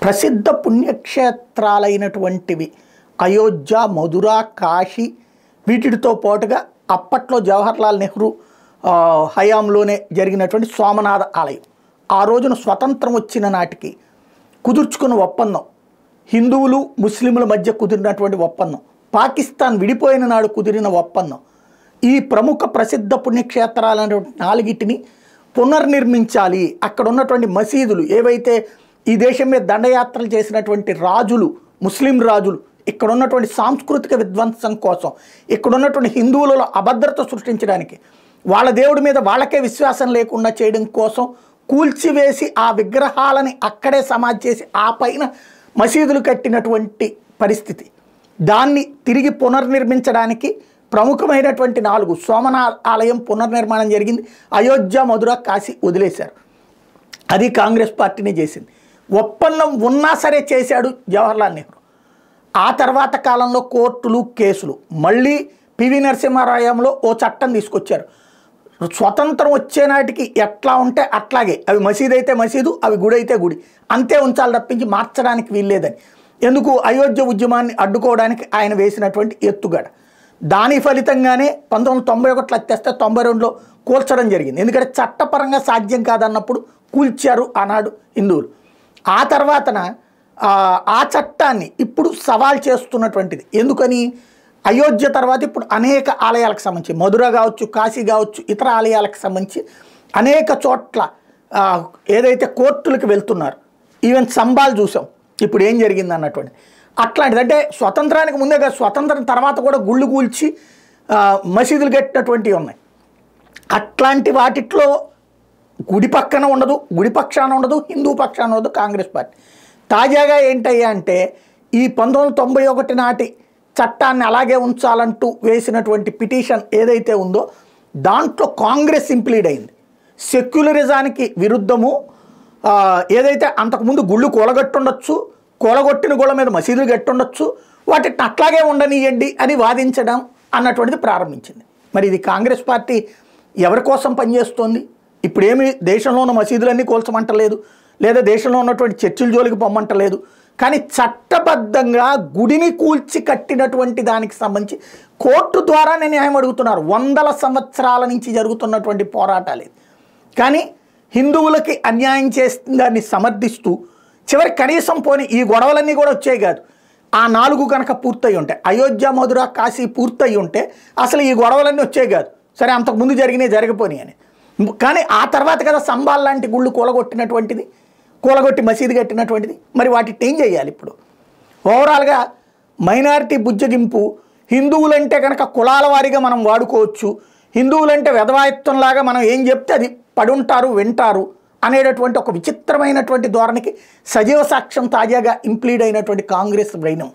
ప్రసిద్ధ పుణ్యక్షేత్రాలైనటువంటివి అయోధ్య, మధుర, కాశీ వీటితో పాటుగా అప్పట్లో జవహర్లాల్ నెహ్రూ హయాంలోనే జరిగినటువంటి సోమనాథ ఆలయం, ఆ రోజున స్వతంత్రం వచ్చిన నాటికి కుదుర్చుకున్న ఒప్పందం, హిందువులు ముస్లింల మధ్య కుదిరినటువంటి ఒప్పందం, పాకిస్తాన్ విడిపోయిన నాడు కుదిరిన ఒప్పందం, ఈ ప్రముఖ ప్రసిద్ధ పుణ్యక్షేత్రాలైన నాలుగిటిని పునర్నిర్మించాలి. అక్కడ ఉన్నటువంటి మసీదులు ఏవైతే ఈ దేశం మీద దండయాత్రలు చేసినటువంటి రాజులు, ముస్లిం రాజులు, ఇక్కడ ఉన్నటువంటి సాంస్కృతిక విధ్వంసం కోసం, ఇక్కడ ఉన్నటువంటి హిందువులలో అభద్రత సృష్టించడానికి, వాళ్ళ దేవుడి మీద వాళ్ళకే విశ్వాసం లేకుండా చేయడం కోసం కూల్చివేసి ఆ విగ్రహాలని అక్కడే సమాధి చేసి ఆ పైన మసీదులు కట్టినటువంటి పరిస్థితి. దాన్ని తిరిగి పునర్నిర్మించడానికి ప్రముఖమైనటువంటి 4 సోమనాథ ఆలయం పునర్నిర్మాణం జరిగింది. అయోధ్య, మధుర, కాశీ వదిలేశారు. అది కాంగ్రెస్ పార్టీనే చేసింది. ఒప్పందం ఉన్నా సరే చేశాడు జవహర్లాల్ నెహ్రూ. ఆ తర్వాత కాలంలో కోర్టులు, కేసులు, మళ్ళీ పివి నరసింహారాయంలో ఓ చట్టం తీసుకొచ్చారు. స్వతంత్రం వచ్చే నాటికి ఎట్లా ఉంటే అట్లాగే, అవి మసీదు అయితే మసీదు, అవి గుడి అయితే గుడి, అంతే ఉంచాలి తప్పించి మార్చడానికి వీల్లేదని. ఎందుకు? అయోధ్య ఉద్యమాన్ని అడ్డుకోవడానికి ఆయన వేసినటువంటి ఎత్తుగడ. దాని ఫలితంగానే 1991 తెస్తే 92లో కూల్చడం జరిగింది. ఎందుకంటే చట్టపరంగా సాధ్యం కాదన్నప్పుడు కూల్చారు ఆనాడు హిందువులు. ఆ తర్వాతన ఆ చట్టాన్ని ఇప్పుడు సవాల్ చేస్తున్నటువంటిది. ఎందుకని? అయోధ్య తర్వాత ఇప్పుడు అనేక ఆలయాలకు సంబంధించి, మధుర కావచ్చు, కాశీ కావచ్చు, ఇతర ఆలయాలకు సంబంధించి అనేక చోట్ల ఏదైతే కోర్టులకు వెళ్తున్నారు. ఈవెన్ సంబాల్ చూసాం ఇప్పుడు ఏం జరిగింది అన్నటువంటి. అట్లాంటిది అంటే స్వతంత్రానికి ముందే కాదు, స్వతంత్రం తర్వాత కూడా గుళ్ళు కూల్చి మసీదులు కట్టినటువంటివి ఉన్నాయి. అట్లాంటి వాటిట్లో గుడి పక్కన ఉండదు, గుడి పక్షాన ఉండదు, హిందూ పక్షాన ఉండదు కాంగ్రెస్ పార్టీ. తాజాగా ఏంటయ్యా అంటే ఈ 1991 నాటి చట్టాన్ని అలాగే ఉంచాలంటూ వేసినటువంటి పిటిషన్ ఏదైతే ఉందో దాంట్లో కాంగ్రెస్ ఇంప్లీడ్ అయింది. సెక్యులరిజానికి విరుద్ధము, ఏదైతే అంతకుముందు గుళ్ళు కూలగట్టుండొచ్చు, కూలగొట్టిన గోళ్ళ మీద మసీదులు కట్టుండొచ్చు, వాటిని అట్లాగే ఉండనియండి అని వాదించడం అన్నటువంటిది ప్రారంభించింది. మరి ఇది కాంగ్రెస్ పార్టీ ఎవరి కోసం పనిచేస్తోంది? ఇప్పుడు ఏమి దేశంలో ఉన్న మసీదులన్నీ కూల్చమంటలేదు, లేదా దేశంలో ఉన్నటువంటి చర్చిల జోలికి పొమ్మంటలేదు. కానీ చట్టబద్ధంగా గుడిని కూల్చి కట్టినటువంటి దానికి సంబంధించి కోర్టు ద్వారానే న్యాయం అడుగుతున్నారు. 100 సంవత్సరాల నుంచి జరుగుతున్నటువంటి పోరాటాలు ఇది. కానీ హిందువులకి అన్యాయం చేసిన దాన్ని సమర్థిస్తూ చివరి కనీసం పోని ఈ గొడవలన్నీ కూడా వచ్చాయి కాదు, ఆ 4 కనుక పూర్తయి ఉంటే, అయోధ్య, మధుర, కాశీ పూర్తయి ఉంటే అసలు ఈ గొడవలన్నీ వచ్చాయి కాదు. సరే అంతకుముందు జరిగినాయి జరిగిపోయి అని. కానీ ఆ తర్వాత కదా సంబాల్ లాంటి గుళ్ళు కూలగొట్టినటువంటిది, కూలగొట్టి మసీదు కట్టినటువంటిది. మరి వాటిని ఏం చేయాలి? ఇప్పుడు ఓవరాల్గా మైనారిటీ బుజ్జగింపు, హిందువులంటే కనుక కులాల వారీగా మనం వాడుకోవచ్చు, హిందువులంటే వెధవాయత్వంలాగా మనం ఏం చెప్తే అది పడుంటారు, వింటారు అనేటటువంటి ఒక విచిత్రమైనటువంటి ధోరణికి సజీవ సాక్ష్యం తాజాగా ఇంప్లీడ్ అయినటువంటి కాంగ్రెస్ బ్రెయిన్.